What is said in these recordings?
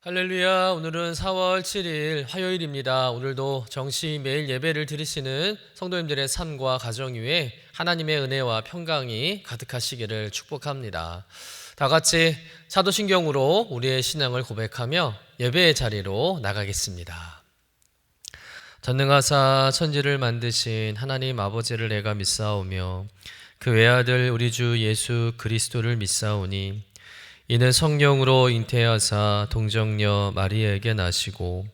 할렐루야. 오늘은 4월 7일 화요일입니다. 오늘도 정시 매일 예배를 드리시는 성도님들의 삶과 가정 위에 하나님의 은혜와 평강이 가득하시기를 축복합니다. 다 같이 사도신경으로 우리의 신앙을 고백하며 예배의 자리로 나가겠습니다. 전능하사 천지를 만드신 하나님 아버지를 내가 믿사오며 그 외아들 우리 주 예수 그리스도를 믿사오니 이는 성령으로 잉태하사 동정녀 마리아에게 나시고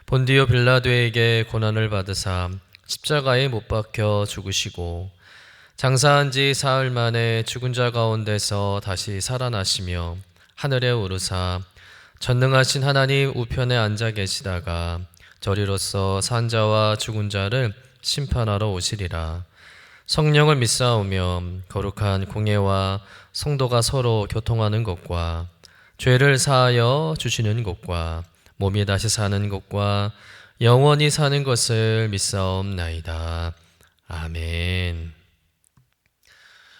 본디오 빌라도에게 고난을 받으사 십자가에 못 박혀 죽으시고 장사한 지 사흘 만에 죽은 자 가운데서 다시 살아나시며 하늘에 오르사 전능하신 하나님 우편에 앉아 계시다가 저리로서 산 자와 죽은 자를 심판하러 오시리라. 성령을 믿사오며 거룩한 공예와 성도가 서로 교통하는 것과 죄를 사하여 주시는 것과 몸이 다시 사는 것과 영원히 사는 것을 믿사옵나이다. 아멘.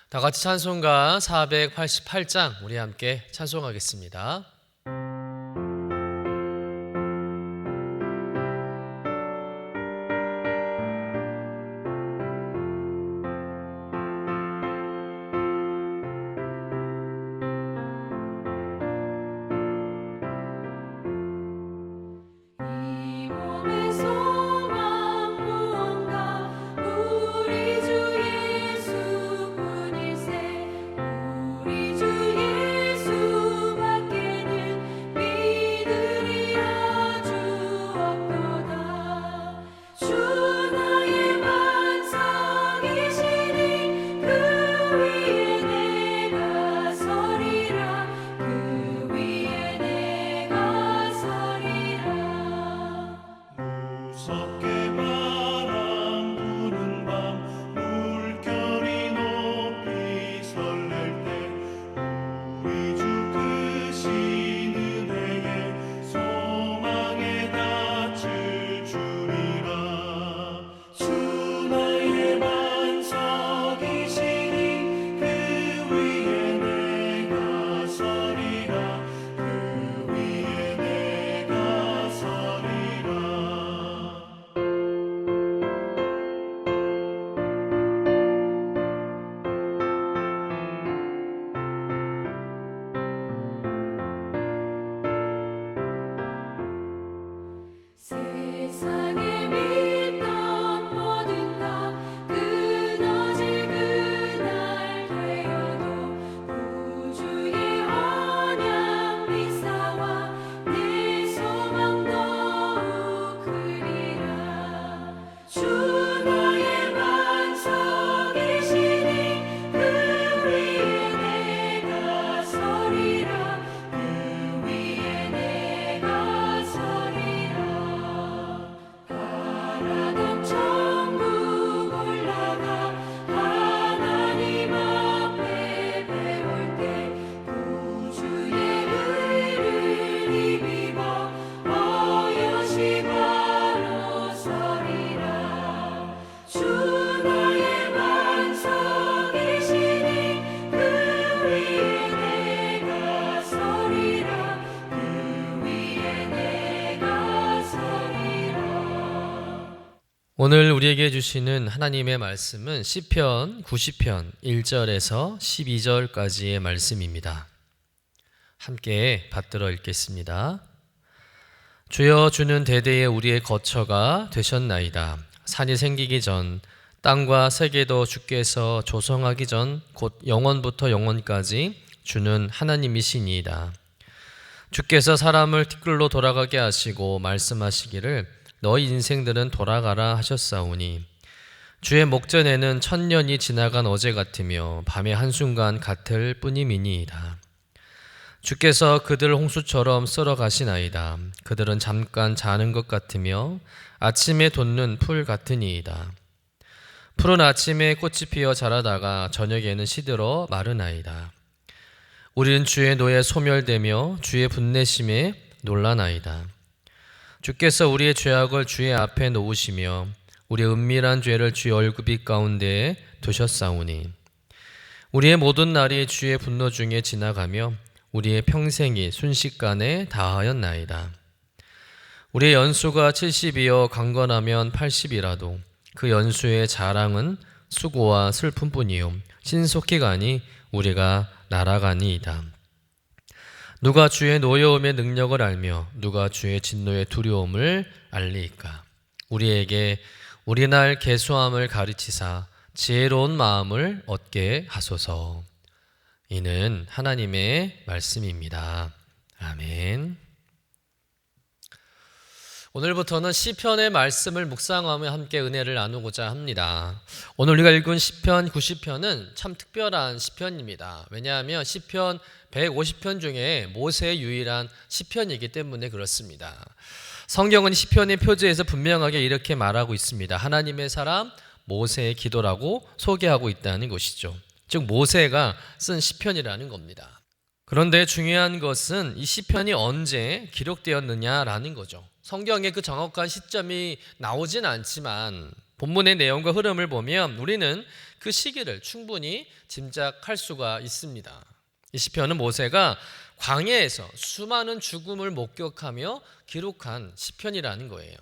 다 같이 찬송가 488장 우리 함께 찬송하겠습니다. 오늘 우리에게 주시는 하나님의 말씀은 시편 90편 1절에서 12절까지의 말씀입니다. 함께 받들어 읽겠습니다. 주여, 주는 대대에 우리의 거처가 되셨나이다. 산이 생기기 전 땅과 세계도 주께서 조성하기 전 곧 영원부터 영원까지 주는 하나님이시니이다. 주께서 사람을 티끌로 돌아가게 하시고 말씀하시기를 너희 인생들은 돌아가라 하셨사오니 주의 목전에는 천년이 지나간 어제 같으며 밤의 한순간 같을 뿐임이니이다. 주께서 그들을 홍수처럼 쓸어 가시나이다. 그들은 잠깐 자는 것 같으며 아침에 돋는 풀 같으니이다. 푸른 아침에 꽃이 피어 자라다가 저녁에는 시들어 마르나이다. 우리는 주의 노에 소멸되며 주의 분내심에 놀라나이다. 주께서 우리의 죄악을 주의 앞에 놓으시며 우리의 은밀한 죄를 주의 얼굴빛 가운데에 두셨사오니 우리의 모든 날이 주의 분노 중에 지나가며 우리의 평생이 순식간에 다하였나이다. 우리의 연수가 70이여 강건하면 80이라도 그 연수의 자랑은 수고와 슬픔뿐이요 신속히 가니 우리가 날아가니이다. 누가 주의 노여움의 능력을 알며 누가 주의 진노의 두려움을 알리이까. 우리에게 우리날 계수함을 가르치사 지혜로운 마음을 얻게 하소서. 이는 하나님의 말씀입니다. 아멘. 오늘부터는 시편의 말씀을 묵상하며 함께 은혜를 나누고자 합니다. 오늘 우리가 읽은 시편 90편은 참 특별한 시편입니다. 왜냐하면 시편 150편 중에 모세의 유일한 시편이기 때문에 그렇습니다. 성경은 시편의 표제에서 분명하게 이렇게 말하고 있습니다. 하나님의 사람 모세의 기도라고 소개하고 있다는 것이죠. 즉 모세가 쓴 시편이라는 겁니다. 그런데 중요한 것은 이 시편이 언제 기록되었느냐라는 거죠. 성경에 그 정확한 시점이 나오진 않지만 본문의 내용과 흐름을 보면 우리는 그 시기를 충분히 짐작할 수가 있습니다. 이 시편은 모세가 광야에서 수많은 죽음을 목격하며 기록한 시편이라는 거예요.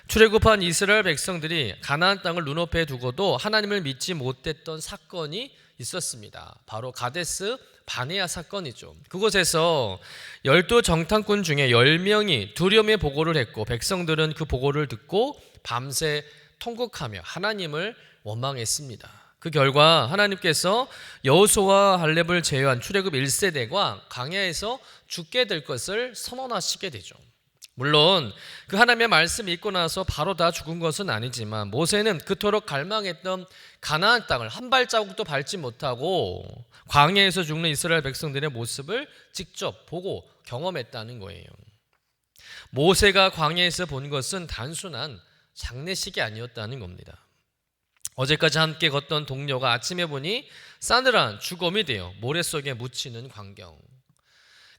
출애굽한 이스라엘 백성들이 가나안 땅을 눈앞에 두고도 하나님을 믿지 못했던 사건이 있었습니다. 바로 가데스 바네아 사건이죠. 그곳에서 12 정탐꾼 중에 10명이 두려움의 보고를 했고 백성들은 그 보고를 듣고 밤새 통곡하며 하나님을 원망했습니다. 그 결과 하나님께서 여호수아와 할렙을 제외한 출애굽 1세대가 광야에서 죽게 될 것을 선언하시게 되죠. 물론 그 하나님의 말씀을 읽고 나서 바로 다 죽은 것은 아니지만 모세는 그토록 갈망했던 가나안 땅을 한 발자국도 밟지 못하고 광야에서 죽는 이스라엘 백성들의 모습을 직접 보고 경험했다는 거예요. 모세가 광야에서 본 것은 단순한 장례식이 아니었다는 겁니다. 어제까지 함께 걷던 동료가 아침에 보니 싸늘한 죽음이 되어 모래 속에 묻히는 광경.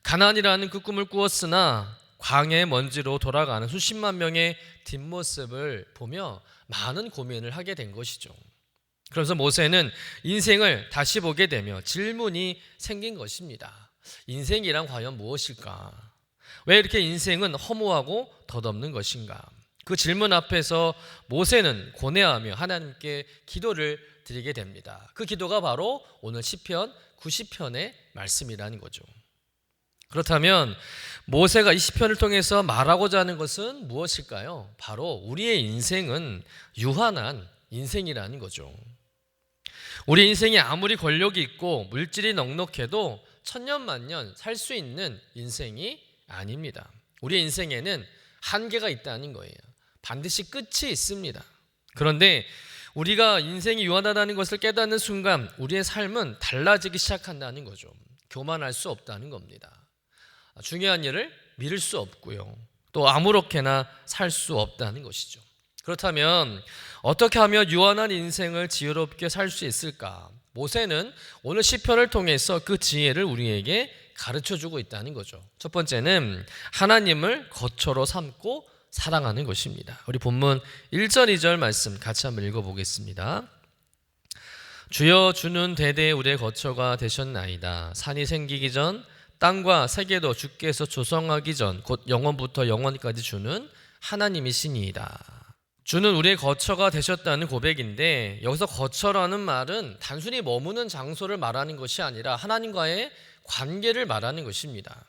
가나안이라는 그 꿈을 꾸었으나 광야의 먼지로 돌아가는 수십만 명의 뒷모습을 보며 많은 고민을 하게 된 것이죠. 그래서 모세는 인생을 다시 보게 되며 질문이 생긴 것입니다. 인생이란 과연 무엇일까? 왜 이렇게 인생은 허무하고 덧없는 것인가? 그 질문 앞에서 모세는 고뇌하며 하나님께 기도를 드리게 됩니다. 그 기도가 바로 오늘 시편 90편의 말씀이라는 거죠. 그렇다면 모세가 이 시편을 통해서 말하고자 하는 것은 무엇일까요? 바로 우리의 인생은 유한한 인생이라는 거죠. 우리 인생이 아무리 권력이 있고 물질이 넉넉해도 천년만년 살 수 있는 인생이 아닙니다. 우리의 인생에는 한계가 있다는 거예요. 반드시 끝이 있습니다. 그런데 우리가 인생이 유한하다는 것을 깨닫는 순간 우리의 삶은 달라지기 시작한다는 거죠. 교만할 수 없다는 겁니다. 중요한 일을 미룰 수 없고요. 또 아무렇게나 살 수 없다는 것이죠. 그렇다면 어떻게 하면 유한한 인생을 지혜롭게 살 수 있을까? 모세는 오늘 시편을 통해서 그 지혜를 우리에게 가르쳐주고 있다는 거죠. 첫 번째는 하나님을 거처로 삼고 사랑하는 것입니다. 우리 본문 1절 2절 말씀 같이 한번 읽어보겠습니다. 주여 주는 대대 우리의 거처가 되셨나이다. 산이 생기기 전 땅과 세계도 주께서 조성하기 전 곧 영원부터 영원까지 주는 하나님이시니이다. 주는 우리의 거처가 되셨다는 고백인데 여기서 거처라는 말은 단순히 머무는 장소를 말하는 것이 아니라 하나님과의 관계를 말하는 것입니다.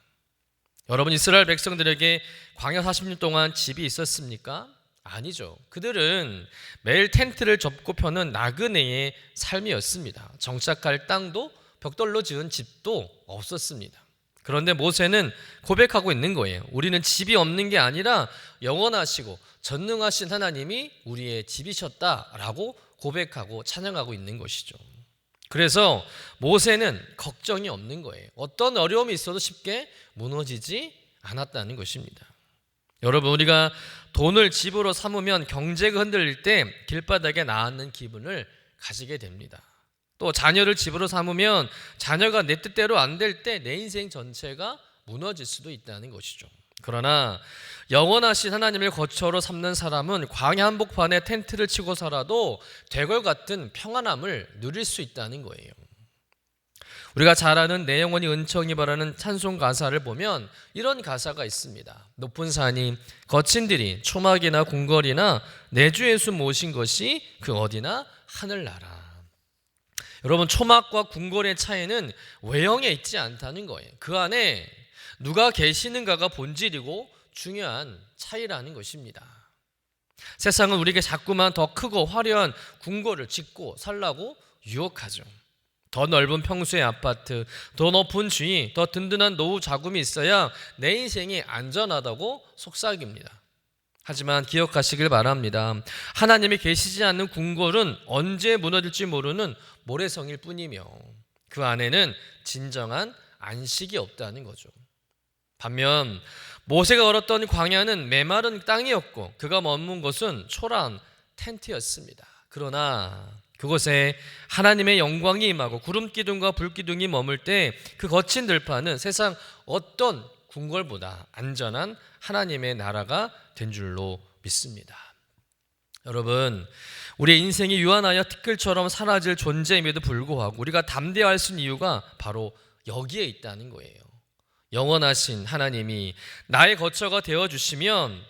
여러분 이스라엘 백성들에게 광야 40년 동안 집이 있었습니까? 아니죠. 그들은 매일 텐트를 접고 펴는 나그네의 삶이었습니다. 정착할 땅도 벽돌로 지은 집도 없었습니다. 그런데 모세는 고백하고 있는 거예요. 우리는 집이 없는 게 아니라 영원하시고 전능하신 하나님이 우리의 집이셨다라고 고백하고 찬양하고 있는 것이죠. 그래서 모세는 걱정이 없는 거예요. 어떤 어려움이 있어도 쉽게 무너지지 않았다는 것입니다. 여러분 우리가 돈을 집으로 삼으면 경제가 흔들릴 때 길바닥에 나앉는 기분을 가지게 됩니다. 또 자녀를 집으로 삼으면 자녀가 내 뜻대로 안 될 때 내 인생 전체가 무너질 수도 있다는 것이죠. 그러나 영원하신 하나님을 거처로 삼는 사람은 광야 한복판에 텐트를 치고 살아도 되걸 같은 평안함을 누릴 수 있다는 거예요. 우리가 잘 아는 내 영혼이 은총이 바라는 찬송 가사를 보면 이런 가사가 있습니다. 높은 산이 거친 들이 초막이나 궁궐이나 내주 예수 모신 것이 그 어디나 하늘나라. 여러분, 초막과 궁궐의 차이는 외형에 있지 않다는 거예요. 그 안에 누가 계시는가가 본질이고 중요한 차이라는 것입니다. 세상은 우리에게 자꾸만 더 크고 화려한 궁궐을 짓고 살라고 유혹하죠. 더 넓은 평수의 아파트, 더 높은 주위, 더 든든한 노후 자금이 있어야 내 인생이 안전하다고 속삭입니다. 하지만 기억하시길 바랍니다. 하나님이 계시지 않는 궁궐은 언제 무너질지 모르는 모래성일 뿐이며 그 안에는 진정한 안식이 없다는 거죠. 반면 모세가 걸었던 광야는 메마른 땅이었고 그가 머문 곳은 초라한 텐트였습니다. 그러나 그곳에 하나님의 영광이 임하고 구름기둥과 불기둥이 머물 때 그 거친 들판은 세상 어떤 궁궐보다 안전한 하나님의 나라가 된 줄로 믿습니다. 여러분, 우리의 인생이 유한하여 티끌처럼 사라질 존재임에도 불구하고 우리가 담대할 수 있는 이유가 바로 여기에 있다는 거예요. 영원하신 하나님이 나의 거처가 되어주시면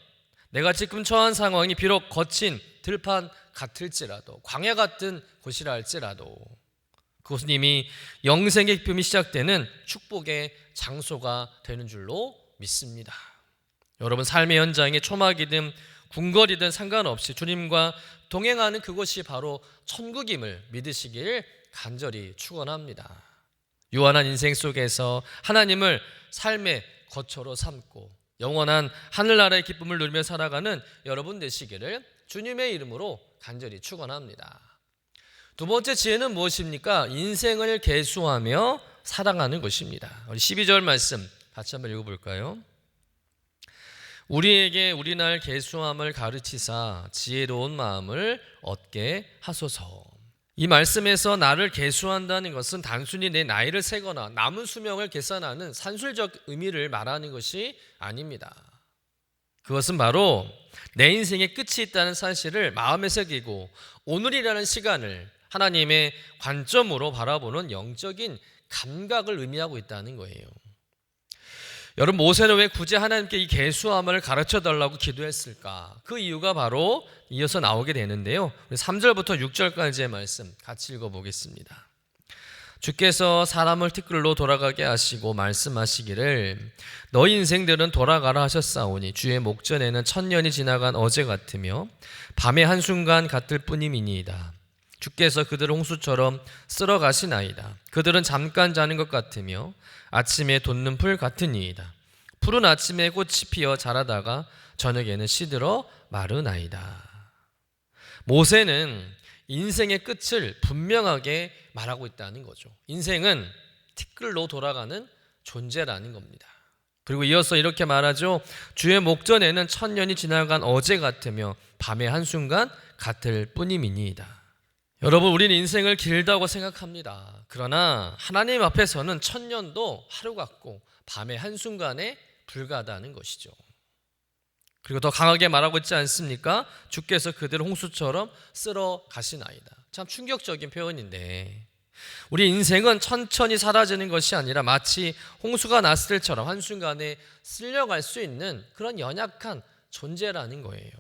내가 지금 처한 상황이 비록 거친 들판 같을지라도 광야 같은 곳이라 할지라도 그것은 이미 영생의 기쁨이 시작되는 축복의 장소가 되는 줄로 믿습니다. 여러분, 삶의 현장에 초막이든 궁궐이든 상관없이 주님과 동행하는 그것이 바로 천국임을 믿으시길 간절히 축원합니다. 유한한 인생 속에서 하나님을 삶의 거처로 삼고 영원한 하늘나라의 기쁨을 누리며 살아가는 여러분 되시기를 주님의 이름으로 간절히 축원합니다. 두 번째 지혜는 무엇입니까? 인생을 계수하며 살아가는 것입니다. 우리 12절 말씀 같이 한번 읽어볼까요? 우리에게 우리날 계수함을 가르치사 지혜로운 마음을 얻게 하소서. 이 말씀에서 나를 계수한다는 것은 단순히 내 나이를 세거나 남은 수명을 계산하는 산술적 의미를 말하는 것이 아닙니다. 그것은 바로 내 인생의 끝이 있다는 사실을 마음에 새기고 오늘이라는 시간을 하나님의 관점으로 바라보는 영적인 감각을 의미하고 있다는 거예요. 여러분, 모세는 왜 굳이 하나님께 이 계수함을 가르쳐달라고 기도했을까? 그 이유가 바로 이어서 나오게 되는데요. 3절부터 6절까지의 말씀 같이 읽어보겠습니다. 주께서 사람을 티끌로 돌아가게 하시고 말씀하시기를 너희 인생들은 돌아가라 하셨사오니 주의 목전에는 천년이 지나간 어제 같으며 밤의 한순간 같을 뿐임이니이다. 주께서 그들을 홍수처럼 쓸어 가시나이다. 그들은 잠깐 자는 것 같으며 아침에 돋는 풀 같으니이다. 푸른 아침에 꽃이 피어 자라다가 저녁에는 시들어 마르나이다. 모세는 인생의 끝을 분명하게 말하고 있다는 거죠. 인생은 티끌로 돌아가는 존재라는 겁니다. 그리고 이어서 이렇게 말하죠. 주의 목전에는 천년이 지나간 어제 같으며 밤의 한순간 같을 뿐임이니이다. 여러분, 우리는 인생을 길다고 생각합니다. 그러나 하나님 앞에서는 천년도 하루 같고 밤의 한순간에 불과하다는 것이죠. 그리고 더 강하게 말하고 있지 않습니까? 주께서 그들을 홍수처럼 쓸어 가시나이다. 참 충격적인 표현인데 우리 인생은 천천히 사라지는 것이 아니라 마치 홍수가 났을 때처럼 한순간에 쓸려갈 수 있는 그런 연약한 존재라는 거예요.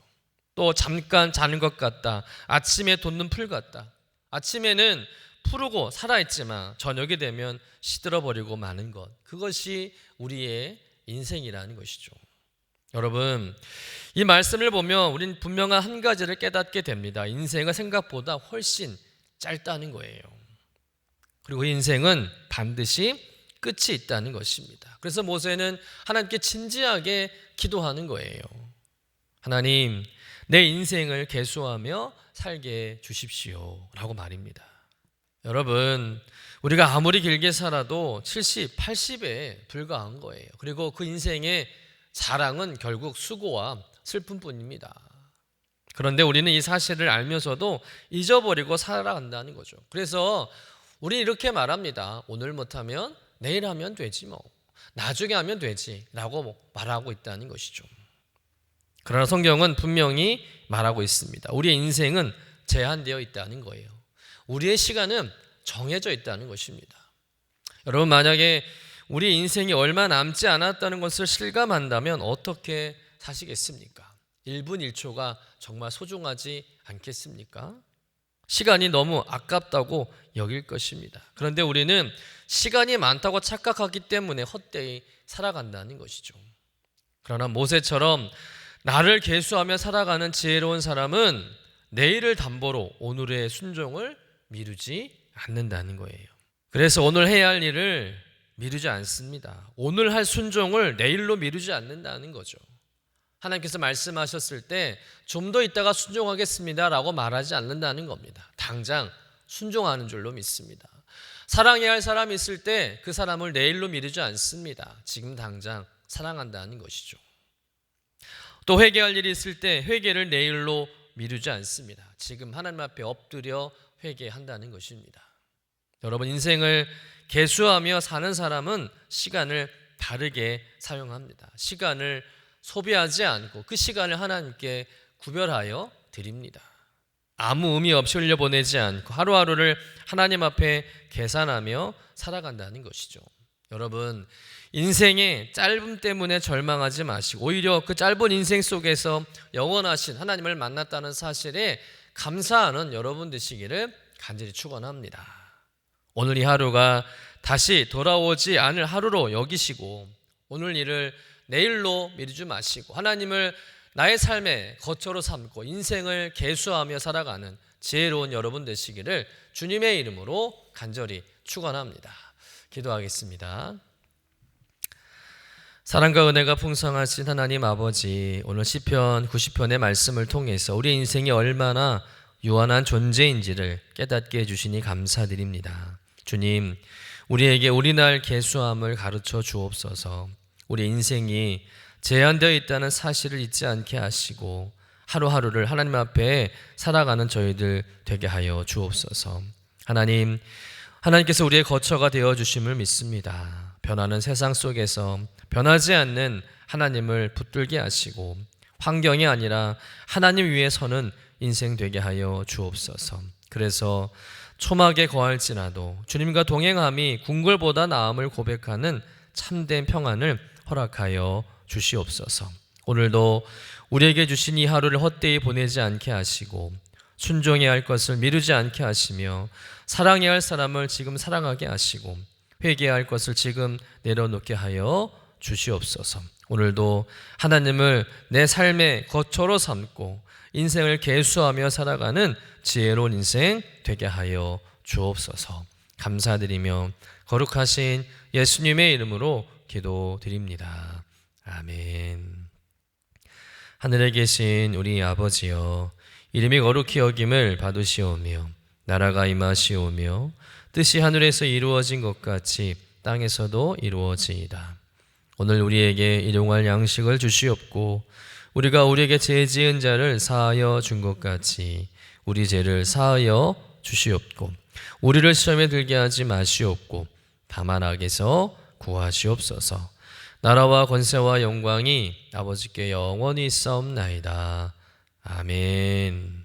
또 잠깐 자는 것 같다. 아침에 돋는 풀 같다. 아침에는 푸르고 살아있지만 저녁이 되면 시들어버리고 마는 것. 그것이 우리의 인생이라는 것이죠. 여러분, 이 말씀을 보면 우린 분명한 한 가지를 깨닫게 됩니다. 인생은 생각보다 훨씬 짧다는 거예요. 그리고 인생은 반드시 끝이 있다는 것입니다. 그래서 모세는 하나님께 진지하게 기도하는 거예요. 하나님, 내 인생을 계수하며 살게 주십시오 라고 말입니다. 여러분, 우리가 아무리 길게 살아도 70, 80에 불과한 거예요. 그리고 그 인생의 자랑은 결국 수고와 슬픔뿐입니다. 그런데 우리는 이 사실을 알면서도 잊어버리고 살아간다는 거죠. 그래서 우리는 이렇게 말합니다. 오늘 못하면 내일 하면 되지 뭐. 나중에 하면 되지 라고 말하고 있다는 것이죠. 그러나 성경은 분명히 말하고 있습니다. 우리의 인생은 제한되어 있다는 거예요. 우리의 시간은 정해져 있다는 것입니다. 여러분, 만약에 우리 인생이 얼마 남지 않았다는 것을 실감한다면 어떻게 사시겠습니까? 1분 1초가 정말 소중하지 않겠습니까? 시간이 너무 아깝다고 여길 것입니다. 그런데 우리는 시간이 많다고 착각하기 때문에 헛되이 살아간다는 것이죠. 그러나 모세처럼 나를 계수하며 살아가는 지혜로운 사람은 내일을 담보로 오늘의 순종을 미루지 않는다는 거예요. 그래서 오늘 해야 할 일을 미루지 않습니다. 오늘 할 순종을 내일로 미루지 않는다는 거죠. 하나님께서 말씀하셨을 때 좀 더 있다가 순종하겠습니다 라고 말하지 않는다는 겁니다. 당장 순종하는 줄로 믿습니다. 사랑해야 할 사람이 있을 때 그 사람을 내일로 미루지 않습니다. 지금 당장 사랑한다는 것이죠. 또 회개할 일이 있을 때 회개를 내일로 미루지 않습니다. 지금 하나님 앞에 엎드려 회개한다는 것입니다. 여러분, 인생을 계수하며 사는 사람은 시간을 다르게 사용합니다. 시간을 소비하지 않고 그 시간을 하나님께 구별하여 드립니다. 아무 의미 없이 흘려보내지 않고 하루하루를 하나님 앞에 계산하며 살아간다는 것이죠. 여러분, 인생의 짧음 때문에 절망하지 마시고 오히려 그 짧은 인생 속에서 영원하신 하나님을 만났다는 사실에 감사하는 여러분 되시기를 간절히 축원합니다. 오늘 이 하루가 다시 돌아오지 않을 하루로 여기시고 오늘 일을 내일로 미루지 마시고 하나님을 나의 삶의 거처로 삼고 인생을 계수하며 살아가는 지혜로운 여러분 되시기를 주님의 이름으로 간절히 축원합니다. 기도하겠습니다. 사랑과 은혜가 풍성하신 하나님 아버지, 오늘 시편 90편의 말씀을 통해서 우리 인생이 얼마나 유한한 존재인지를 깨닫게 해주시니 감사드립니다. 주님, 우리에게 우리날 계수함을 가르쳐 주옵소서. 우리 인생이 제한되어 있다는 사실을 잊지 않게 하시고 하루하루를 하나님 앞에 살아가는 저희들 되게 하여 주옵소서. 하나님, 하나님께서 우리의 거처가 되어 주심을 믿습니다. 변하는 세상 속에서 변하지 않는 하나님을 붙들게 하시고 환경이 아니라 하나님 위에 서는 인생 되게 하여 주옵소서. 그래서 초막에 거할지라도 주님과 동행함이 궁궐보다 나음을 고백하는 참된 평안을 허락하여 주시옵소서. 오늘도 우리에게 주신 이 하루를 헛되이 보내지 않게 하시고 순종해야 할 것을 미루지 않게 하시며 사랑해야 할 사람을 지금 사랑하게 하시고 회개해야 할 것을 지금 내려놓게 하여 주시옵소서. 오늘도 하나님을 내 삶의 거처로 삼고 인생을 계수하며 살아가는 지혜로운 인생 되게 하여 주옵소서. 감사드리며 거룩하신 예수님의 이름으로 기도드립니다. 아멘. 하늘에 계신 우리 아버지여, 이름이 거룩히 여김을 받으시오며 나라가 임하시오며 뜻이 하늘에서 이루어진 것 같이 땅에서도 이루어지이다. 오늘 우리에게 일용할 양식을 주시옵고 우리가 우리에게 죄 지은 자를 사하여 준 것 같이 우리 죄를 사하여 주시옵고 우리를 시험에 들게 하지 마시옵고 다만 악에서 구하시옵소서. 나라와 권세와 영광이 아버지께 영원히 있사옵나이다. 아멘.